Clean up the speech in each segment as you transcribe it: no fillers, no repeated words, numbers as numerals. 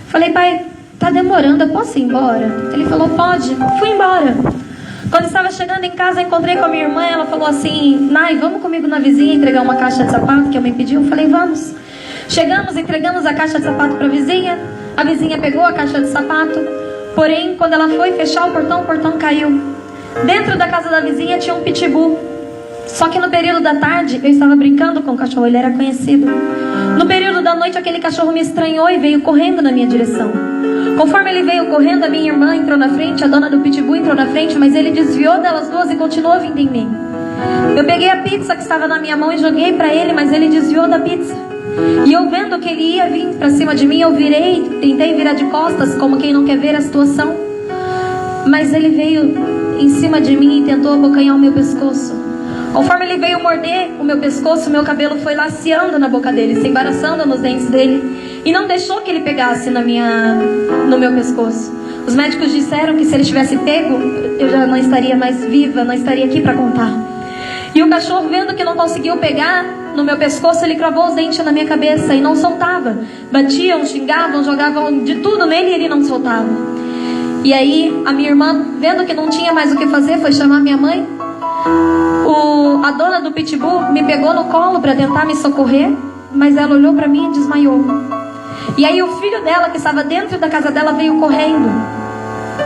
Falei, pai, tá demorando, eu posso ir embora? Ele falou, pode. Fui embora. Quando estava chegando em casa, encontrei com a minha irmã. Ela falou assim, Nai, vamos comigo na vizinha entregar uma caixa de sapato que a mãe pediu? Eu falei, vamos. Chegamos, entregamos a caixa de sapato para a vizinha pegou a caixa de sapato. Porém, quando ela foi fechar o portão caiu. Dentro da casa da vizinha tinha um pitbull. Só que no período da tarde eu estava brincando com o cachorro, ele era conhecido. No período da noite aquele cachorro me estranhou e veio correndo na minha direção. Conforme ele veio correndo, a minha irmã entrou na frente, a dona do pitbull entrou na frente, mas ele desviou delas duas e continuou vindo em mim. Eu peguei a pizza que estava na minha mão e joguei para ele, mas ele desviou da pizza. E eu vendo que ele ia vir para cima de mim, eu virei, tentei virar de costas, como quem não quer ver a situação. Mas ele veio em cima de mim e tentou abocanhar o meu pescoço. Conforme ele veio morder o meu pescoço, meu cabelo foi laceando na boca dele, se embaraçando nos dentes dele, e não deixou que ele pegasse no meu pescoço. Os médicos disseram que se ele tivesse pego, eu já não estaria mais viva, não estaria aqui para contar. E o cachorro, vendo que não conseguiu pegar no meu pescoço, ele cravou os dentes na minha cabeça e não soltava. Batiam, xingavam, jogavam de tudo nele e ele não soltava. E aí a minha irmã, vendo que não tinha mais o que fazer, foi chamar minha mãe. A dona do pitbull me pegou no colo para tentar me socorrer, mas ela olhou para mim e desmaiou. E aí o filho dela, que estava dentro da casa dela, veio correndo,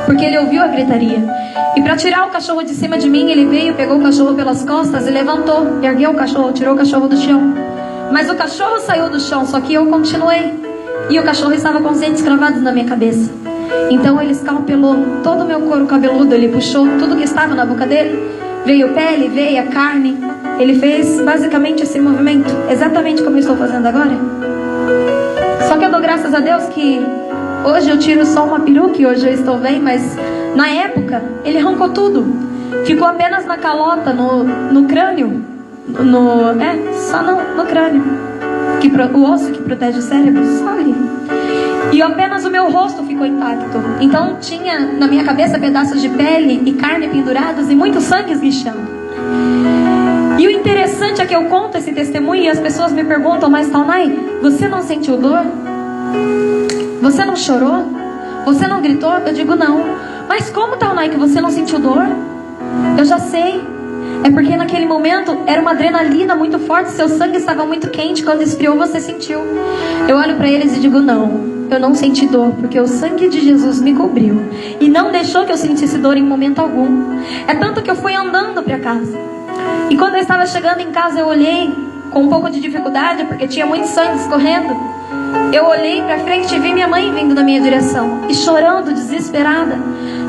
porque ele ouviu a gritaria. E para tirar o cachorro de cima de mim, ele veio, pegou o cachorro pelas costas e levantou, ergueu o cachorro, tirou o cachorro do chão. Mas o cachorro saiu do chão, só que eu continuei. E o cachorro estava com os dentes cravados na minha cabeça. Então ele escalpelou todo o meu couro cabeludo, ele puxou tudo que estava na boca dele. Veio pele, veia, carne. Ele fez basicamente esse movimento, exatamente como eu estou fazendo agora. Só que eu dou graças a Deus que hoje eu tiro só uma peruca e hoje eu estou bem. Mas na época ele arrancou tudo. Ficou apenas na calota, no crânio. Só no crânio, o osso que protege o cérebro, só ali. E apenas o meu rosto ficou intacto. Então tinha na minha cabeça pedaços de pele e carne pendurados e muito sangue esguichando. E o interessante é que eu conto esse testemunho e as pessoas me perguntam, mas Taunay, você não sentiu dor? Você não chorou? Você não gritou? Eu digo não. Mas como, Taunay, que você não sentiu dor? Eu já sei. É porque naquele momento era uma adrenalina muito forte, seu sangue estava muito quente, quando esfriou você sentiu. Eu olho para eles e digo não, eu não senti dor, porque o sangue de Jesus me cobriu e não deixou que eu sentisse dor em momento algum. É tanto que eu fui andando para casa. E quando eu estava chegando em casa, eu olhei com um pouco de dificuldade, porque tinha muito sangue escorrendo. Eu olhei para frente e vi minha mãe vindo na minha direção e chorando, desesperada.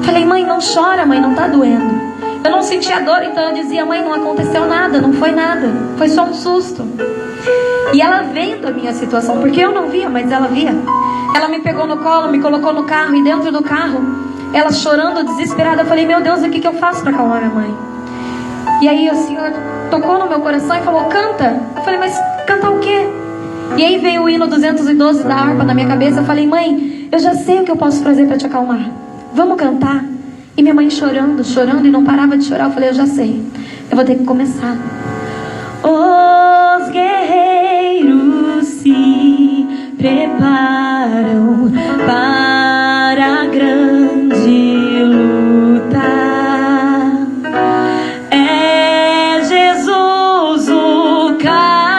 Falei, mãe, não chora, mãe, não tá doendo. Eu não sentia dor, então eu dizia, mãe, não aconteceu nada, não foi nada, foi só um susto. E ela vendo a minha situação, porque eu não via, mas ela via. Ela me pegou no colo, me colocou no carro, e dentro do carro, ela chorando, desesperada, eu falei, meu Deus, o que eu faço para acalmar minha mãe? E aí o Senhor tocou no meu coração e falou, canta. Eu falei, mas cantar o quê? E aí veio o hino 212 da harpa na minha cabeça. Eu falei, mãe, eu já sei o que eu posso fazer para te acalmar, vamos cantar. E minha mãe chorando, chorando e não parava de chorar. Eu falei, eu já sei, eu vou ter que começar. Os guerreiros se preparam para a grande luta. É Jesus o capitão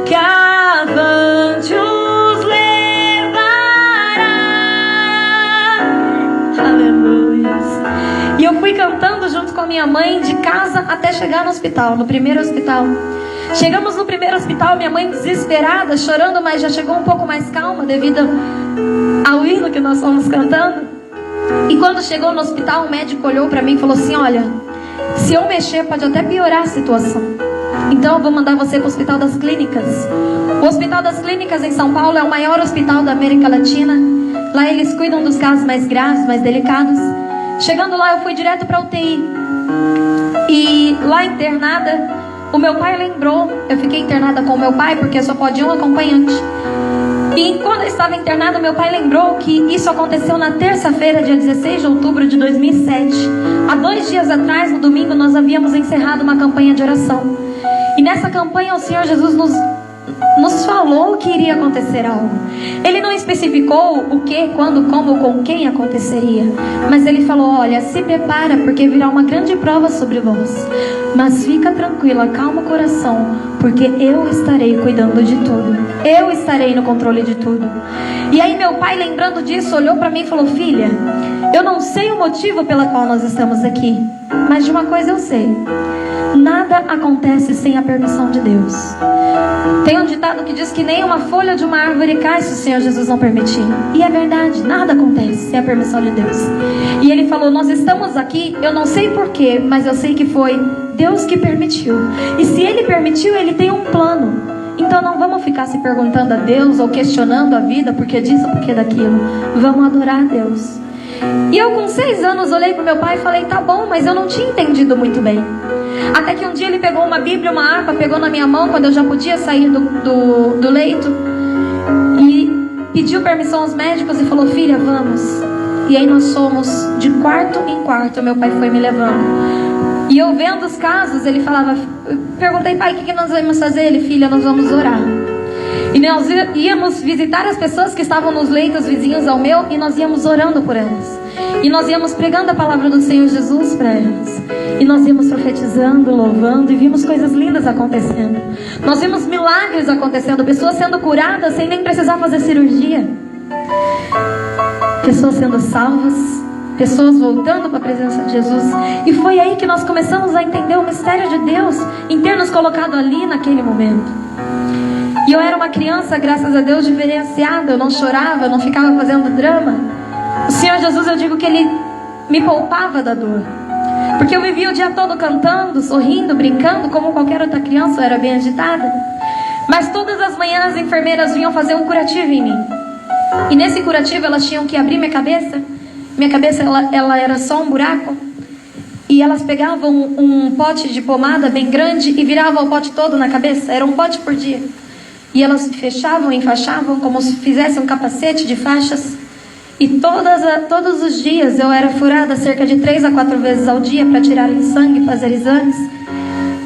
que avante os levará. Aleluia. E eu fui cantando junto com a minha mãe de casa até chegar no hospital, no primeiro hospital. Chegamos no primeiro hospital, minha mãe desesperada, chorando, mas já chegou um pouco mais calma devido ao hino que nós fomos cantando. E quando chegou no hospital, o médico olhou para mim e falou assim, olha, se eu mexer pode até piorar a situação, então eu vou mandar você para o Hospital das Clínicas. O Hospital das Clínicas em São Paulo é o maior hospital da América Latina. Lá eles cuidam dos casos mais graves, mais delicados. Chegando lá, eu fui direto para a UTI. E lá internada, o meu pai lembrou. Eu fiquei internada com o meu pai, porque só pode um acompanhante. E quando eu estava internada, meu pai lembrou que isso aconteceu na terça-feira, dia 16 de outubro de 2007. Há 2 dias atrás, no domingo, nós havíamos encerrado uma campanha de oração. E nessa campanha, o Senhor Jesus nos nos falou que iria acontecer algo. Ele não especificou o que, quando, como, com quem aconteceria, mas ele falou: olha, se prepara, porque virá uma grande prova sobre vós, mas fica tranquila, calma o coração, porque eu estarei cuidando de tudo, eu estarei no controle de tudo. E aí meu pai, lembrando disso, olhou para mim e falou: filha, eu não sei o motivo pela qual nós estamos aqui, mas de uma coisa eu sei: nada acontece sem a permissão de Deus. Tem um ditado que diz que nem uma folha de uma árvore cai se o Senhor Jesus não permitir. E é verdade, nada acontece sem a permissão de Deus. E ele falou: nós estamos aqui, eu não sei porquê, mas eu sei que foi Deus que permitiu. E se Ele permitiu, Ele tem um plano. Então não vamos ficar se perguntando a Deus ou questionando a vida, porque disso, porque daquilo. Vamos adorar a Deus. E eu com 6 anos olhei para o meu pai e falei: tá bom, mas eu não tinha entendido muito bem. Até que um dia ele pegou uma Bíblia, uma harpa, pegou na minha mão quando eu já podia sair do leito e pediu permissão aos médicos e falou: filha, vamos. E aí nós fomos de quarto em quarto, meu pai foi me levando. E eu vendo os casos, ele falava, perguntei: pai, o que nós vamos fazer? Ele: filha, nós vamos orar. E nós íamos visitar as pessoas que estavam nos leitos vizinhos ao meu, e nós íamos orando por elas. E nós íamos pregando a palavra do Senhor Jesus para elas. E nós íamos profetizando, louvando, e vimos coisas lindas acontecendo. Nós vimos milagres acontecendo, pessoas sendo curadas sem nem precisar fazer cirurgia, pessoas sendo salvas, pessoas voltando para a presença de Jesus. E foi aí que nós começamos a entender o mistério de Deus em ter nos colocado ali naquele momento. E eu era uma criança, graças a Deus, diferenciada. Eu não chorava, eu não ficava fazendo drama. O Senhor Jesus, eu digo que Ele me poupava da dor, porque eu vivia o dia todo cantando, sorrindo, brincando, como qualquer outra criança. Eu era bem agitada. Mas todas as manhãs as enfermeiras vinham fazer um curativo em mim. E nesse curativo elas tinham que abrir minha cabeça. Minha cabeça ela era só um buraco. E elas pegavam um pote de pomada bem grande e viravam o pote todo na cabeça. Era um pote por dia. E elas fechavam, enfaixavam como se fizessem um capacete de faixas. E todos os dias eu era furada cerca de 3 a 4 vezes ao dia para tirarem sangue, fazer exames.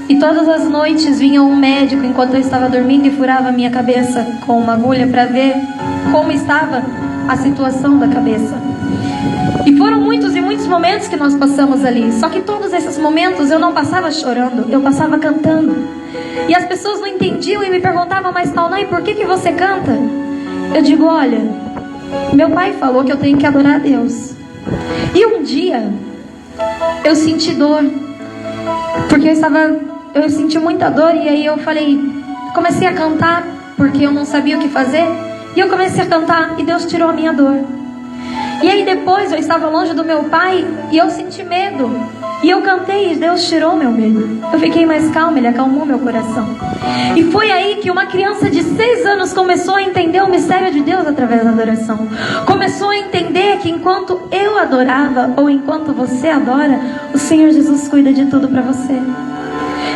E todas as noites vinha um médico enquanto eu estava dormindo e furava a minha cabeça com uma agulha para ver como estava a situação da cabeça. E foram muitos e muitos momentos que nós passamos ali. Só que todos esses momentos eu não passava chorando, eu passava cantando. E as pessoas não entendiam e me perguntavam: mas Taunay, por que você canta? Eu digo: olha, meu pai falou que eu tenho que adorar a Deus. E um dia eu senti dor, porque eu senti muita dor. E aí eu comecei a cantar, porque eu não sabia o que fazer. E eu comecei a cantar e Deus tirou a minha dor. E aí depois eu estava longe do meu pai e eu senti medo. E eu cantei e Deus tirou meu medo. Eu fiquei mais calma, Ele acalmou meu coração. E foi aí que uma criança de 6 anos começou a entender o mistério de Deus através da adoração. Começou a entender que enquanto eu adorava, ou enquanto você adora, o Senhor Jesus cuida de tudo para você.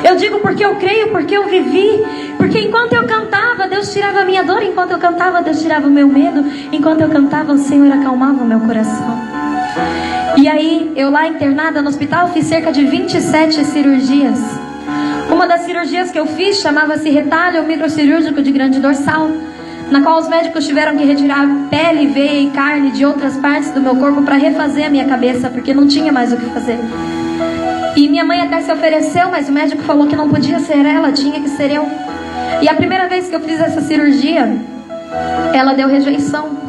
Eu digo porque eu creio, porque eu vivi. Porque enquanto eu cantava, Deus tirava a minha dor. Enquanto eu cantava, Deus tirava o meu medo. Enquanto eu cantava, o Senhor acalmava o meu coração. E aí, eu lá internada no hospital, fiz cerca de 27 cirurgias. Uma das cirurgias que eu fiz chamava-se retalho microcirúrgico de grande dorsal, na qual os médicos tiveram que retirar pele, veia e carne de outras partes do meu corpo para refazer a minha cabeça, porque não tinha mais o que fazer. E minha mãe até se ofereceu, mas o médico falou que não podia ser ela, tinha que ser eu. E a primeira vez que eu fiz essa cirurgia, ela deu rejeição.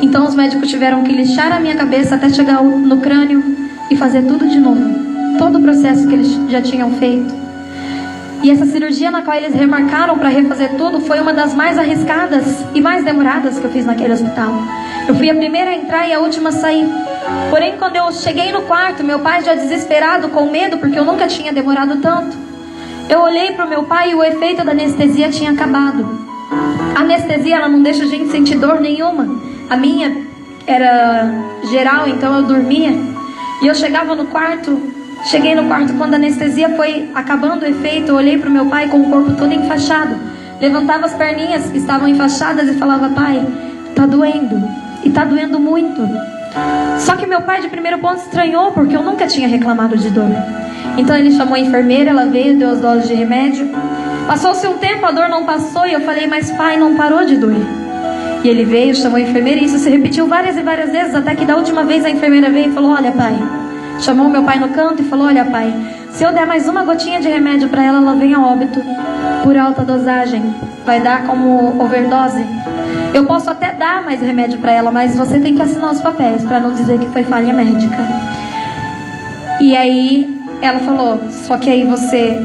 Então os médicos tiveram que lixar a minha cabeça até chegar no crânio e fazer tudo de novo. Todo o processo que eles já tinham feito. E essa cirurgia na qual eles remarcaram para refazer tudo foi uma das mais arriscadas e mais demoradas que eu fiz naquele hospital. Eu fui a primeira a entrar e a última a sair. Porém, quando eu cheguei no quarto, meu pai já desesperado, com medo, porque eu nunca tinha demorado tanto. Eu olhei para o meu pai e o efeito da anestesia tinha acabado. A anestesia, ela não deixa a gente sentir dor nenhuma. A minha era geral, então eu dormia. E eu chegava no quarto, cheguei no quarto quando a anestesia foi acabando o efeito. Eu olhei para o meu pai com o corpo todo enfaixado. Levantava as perninhas que estavam enfaixadas e falava: pai, tá doendo. E tá doendo muito. Só que meu pai de primeiro ponto estranhou, porque eu nunca tinha reclamado de dor. Então ele chamou a enfermeira, ela veio, deu as doses de remédio. Passou-se um tempo, a dor não passou, e eu falei, mas pai, não parou de doer. E ele veio, chamou a enfermeira, e isso se repetiu várias e várias vezes, até que da última vez a enfermeira veio e falou, olha pai, chamou meu pai no canto e falou, olha pai, se eu der mais uma gotinha de remédio para ela, ela vem a óbito por alta dosagem, vai dar como overdose. Eu posso até dar mais remédio para ela, mas você tem que assinar os papéis para não dizer que foi falha médica. E aí ela falou, só que aí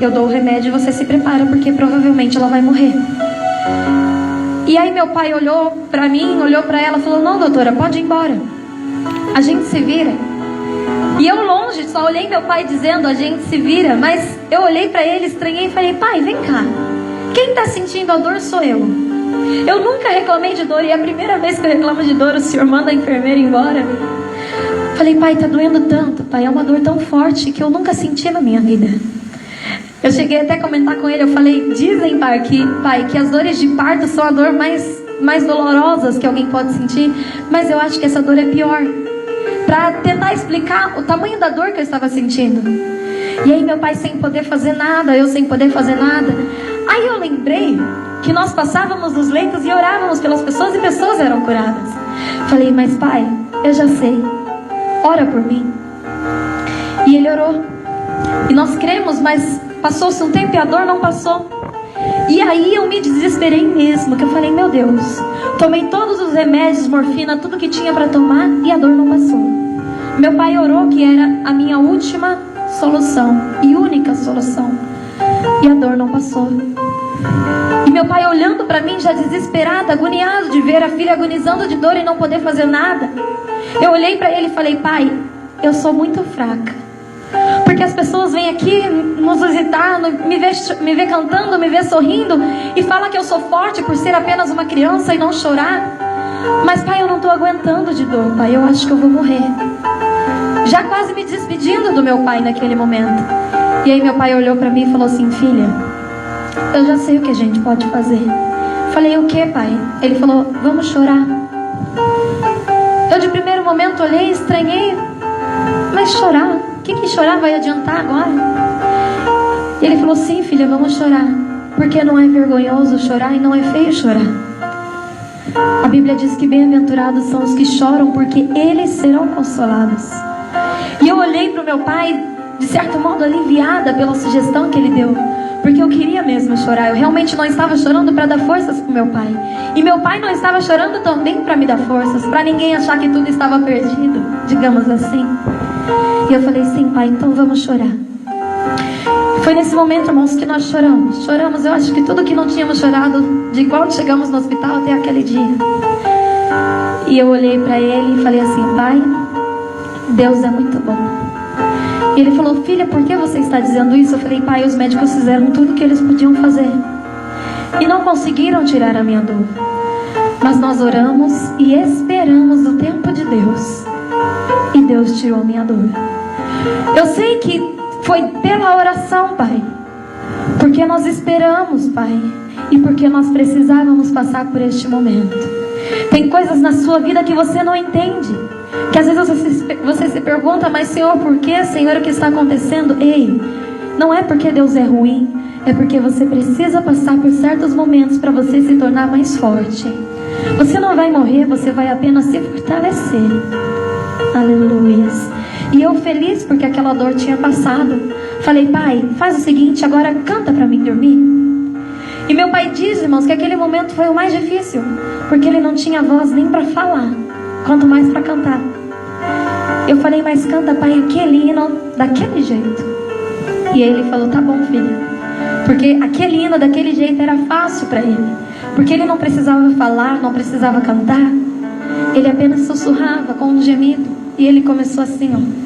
eu dou o remédio e você se prepara, porque provavelmente ela vai morrer. E aí meu pai olhou para mim, olhou para ela e falou, não doutora, pode ir embora, a gente se vira. E eu longe, só olhei meu pai dizendo, a gente se vira, mas eu olhei para ele, estranhei e falei, pai, vem cá, quem está sentindo a dor sou eu. Eu nunca reclamei de dor, e é a primeira vez que eu reclamo de dor, o senhor manda a enfermeira embora. Falei, pai, tá doendo tanto, pai, é uma dor tão forte que eu nunca senti na minha vida. Eu cheguei até a comentar com ele, eu falei, dizem, pai, que as dores de parto são a dor mais dolorosas que alguém pode sentir, mas eu acho que essa dor é pior. Para tentar explicar o tamanho da dor que eu estava sentindo. E aí meu pai sem poder fazer nada, eu sem poder fazer nada. Aí eu lembrei que nós passávamos nos leitos e orávamos pelas pessoas e pessoas eram curadas. Falei, mas pai, eu já sei, ora por mim. E ele orou. E nós cremos, mas passou-se um tempo e a dor não passou. E aí eu me desesperei mesmo, que eu falei, meu Deus, tomei todos os remédios, morfina, tudo que tinha para tomar e a dor não passou. Meu pai orou que era a minha última solução e única solução, e a dor não passou. E meu pai olhando para mim já desesperado, agoniado de ver a filha agonizando de dor e não poder fazer nada. Eu olhei para ele e falei, pai, eu sou muito fraca. Porque as pessoas vêm aqui nos visitar, me ver cantando, me ver sorrindo e falam que eu sou forte por ser apenas uma criança e não chorar. Mas pai, eu não estou aguentando de dor, pai, eu acho que eu vou morrer. Já quase me despedindo do meu pai naquele momento. E aí meu pai olhou para mim e falou assim, filha, eu já sei o que a gente pode fazer. Falei, o que, pai? Ele falou, vamos chorar. Eu de primeiro momento olhei, estranhei, mas chorar? O que chorar vai adiantar agora? E ele falou, sim filha, vamos chorar, porque não é vergonhoso chorar e não é feio chorar. A Bíblia diz que bem-aventurados são os que choram, porque eles serão consolados. E eu olhei para o meu pai, de certo modo aliviada pela sugestão que ele deu, porque eu queria mesmo chorar. Eu realmente não estava chorando para dar forças para o meu pai, e meu pai não estava chorando também para me dar forças, para ninguém achar que tudo estava perdido, digamos assim. E eu falei, sim pai, então vamos chorar. Foi nesse momento, irmãos, que nós choramos. Choramos, eu acho que tudo que não tínhamos chorado de quando chegamos no hospital até aquele dia. E eu olhei para ele e falei assim, pai, Deus é muito bom. E ele falou, filha, por que você está dizendo isso? Eu falei, pai, os médicos fizeram tudo o que eles podiam fazer e não conseguiram tirar a minha dor. Mas nós oramos e esperamos o tempo de Deus. E Deus tirou a minha dor. Eu sei que foi pela oração, pai, porque nós esperamos, pai, e porque nós precisávamos passar por este momento. Tem coisas na sua vida que você não entende, que às vezes você se pergunta, mas Senhor, por que, Senhor, o que está acontecendo? Ei, não é porque Deus é ruim, é porque você precisa passar por certos momentos para você se tornar mais forte. Você não vai morrer, você vai apenas se fortalecer. Aleluias. E eu feliz porque aquela dor tinha passado. Falei, pai, faz o seguinte, agora canta para mim dormir. E meu pai diz, irmãos, que aquele momento foi o mais difícil, porque ele não tinha voz nem para falar, quanto mais para cantar. Eu falei, mas canta, pai, aquele hino daquele jeito. E ele falou, tá bom, filha. Porque aquele hino daquele jeito era fácil para ele, porque ele não precisava falar, não precisava cantar. Ele apenas sussurrava com um gemido. E ele começou assim, ó.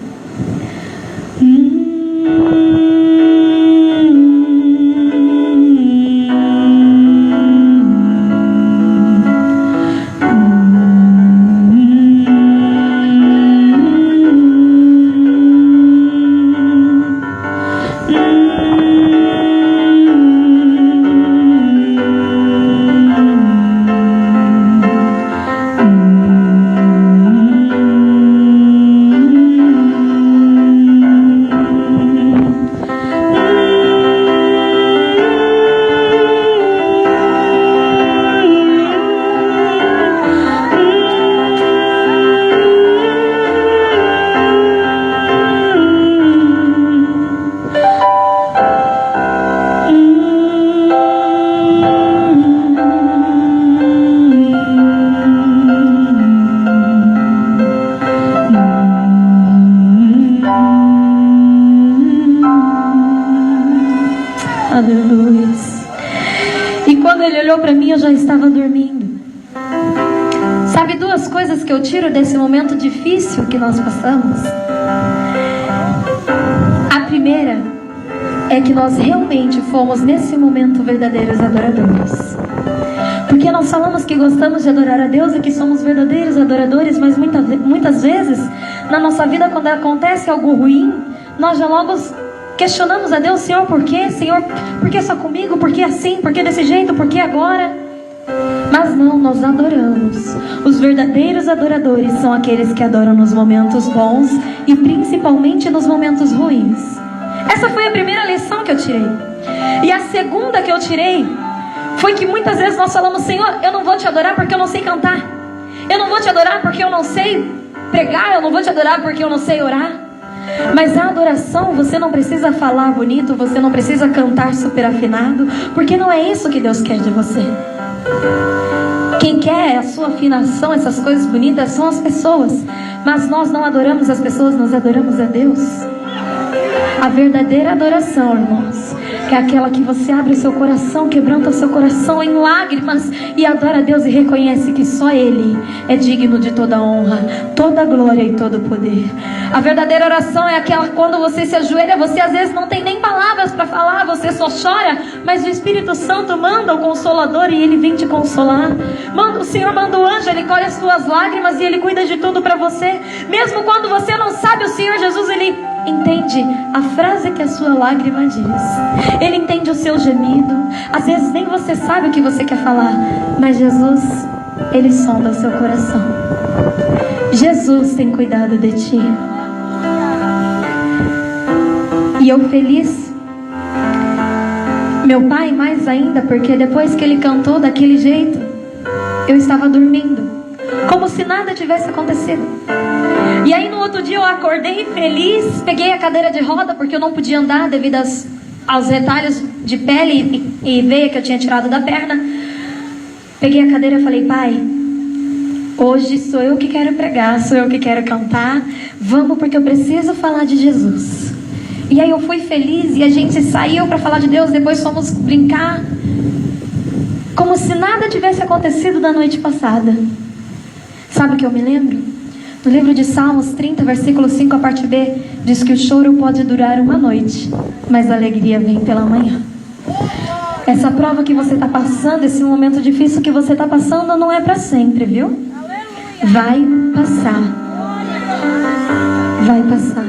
já estava dormindo. Sabe duas coisas que eu tiro desse momento difícil que nós passamos? A primeira é que nós realmente fomos nesse momento verdadeiros adoradores. Porque nós falamos que gostamos de adorar a Deus e que somos verdadeiros adoradores, mas muitas vezes na nossa vida, quando acontece algo ruim, nós já logo questionamos a Deus: Senhor, por quê? Senhor, por que só comigo? Por que assim? Por que desse jeito? Por que agora? Mas não, nós adoramos. Os verdadeiros adoradores são aqueles que adoram nos momentos bons e principalmente nos momentos ruins. Essa foi a primeira lição que eu tirei. E a segunda que eu tirei foi que muitas vezes nós falamos: Senhor, eu não vou te adorar porque eu não sei cantar. Eu não vou te adorar porque eu não sei pregar. Eu não vou te adorar porque eu não sei orar. Mas a adoração, você não precisa falar bonito, você não precisa cantar super afinado, porque não é isso que Deus quer de você. Quem quer a sua afinação, essas coisas bonitas, são as pessoas. Mas nós não adoramos as pessoas, nós adoramos a Deus. A verdadeira adoração, irmãos, é aquela que você abre seu coração, quebranta o seu coração em lágrimas e adora a Deus e reconhece que só Ele é digno de toda honra, toda glória e todo poder. A verdadeira oração é aquela quando você se ajoelha, você às vezes não tem nem palavras para falar, você só chora, mas o Espírito Santo manda o Consolador e Ele vem te consolar. O Senhor manda o anjo, Ele colhe as suas lágrimas e Ele cuida de tudo para você. Mesmo quando você não sabe, o Senhor Jesus, Ele entende a frase que a sua lágrima diz. Ele entende o seu gemido. Às vezes nem você sabe o que você quer falar, mas Jesus, Ele sonda o seu coração. Jesus tem cuidado de ti. E eu feliz, meu pai mais ainda, porque depois que ele cantou daquele jeito, eu estava dormindo, como se nada tivesse acontecido. E aí no outro dia eu acordei feliz, peguei a cadeira de roda, porque eu não podia andar devido aos retalhos de pele e veia que eu tinha tirado da perna. Peguei a cadeira e falei: Pai, hoje sou eu que quero pregar, sou eu que quero cantar, vamos, porque eu preciso falar de Jesus. E aí eu fui feliz e a gente saiu para falar de Deus, depois fomos brincar, como se nada tivesse acontecido da noite passada. Sabe o que eu me lembro? No livro de Salmos 30, versículo 5, a parte B, diz que o choro pode durar uma noite, mas a alegria vem pela manhã. Essa prova que você está passando, esse momento difícil que você está passando, não é para sempre, viu? Vai passar. Vai passar.